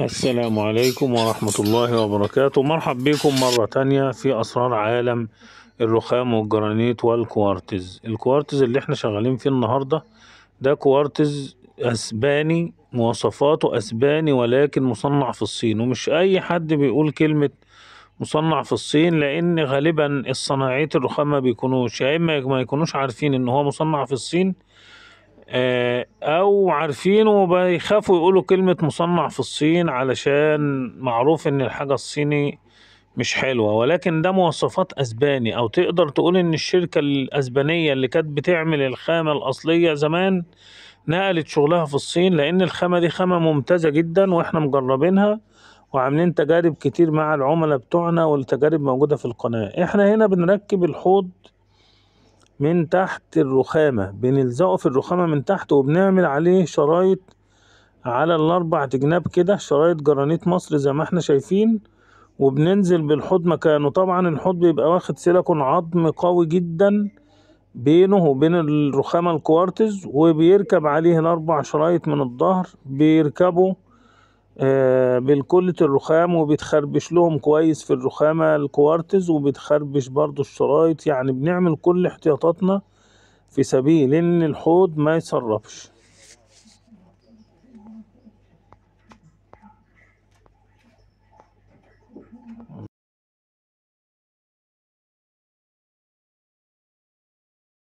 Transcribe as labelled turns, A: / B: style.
A: السلام عليكم ورحمة الله وبركاته. مرحب بكم مرة تانية في أسرار عالم الرخام والجرانيت والكوارتز. الكوارتز اللي احنا شغالين فيه النهاردة ده كوارتز أسباني، مواصفاته أسباني ولكن مصنع في الصين. ومش أي حد بيقول كلمة مصنع في الصين، لأن غالبا الصناعية الرخام ما بيكونوش، يا إما ما يكونوش عارفين إن هو مصنع في الصين، او عارفينه وبيخافوا يقولوا كلمة مصنع في الصين علشان معروف ان الحاجة الصيني مش حلوة. ولكن ده مواصفات اسباني، او تقدر تقول ان الشركة الاسبانية اللي كانت بتعمل الخامة الاصلية زمان نقلت شغلها في الصين، لان الخامة دي خامة ممتازة جدا واحنا مجربينها وعاملين تجارب كتير مع العملاء بتوعنا، والتجارب موجودة في القناة. احنا هنا بنركب الحوض من تحت الرخامة، بنلزقه في الرخامة من تحت وبنعمل عليه شرايط على الاربع جناب كده، شرايط جرانيت مصر زي ما احنا شايفين، وبننزل بالحوض مكانه. طبعا الحوض بيبقى واخد سيليكون عظم قوي جدا بينه وبين الرخامة الكوارتز، وبيركب عليه الاربع شرايط من الظهر، بيركبوا بالكلة الرخام، وبيتخربش لهم كويس في الرخامة الكوارتز، وبيتخربش برضو الشرايط. يعني بنعمل كل احتياطاتنا في سبيل ان الحوض ما يسربش.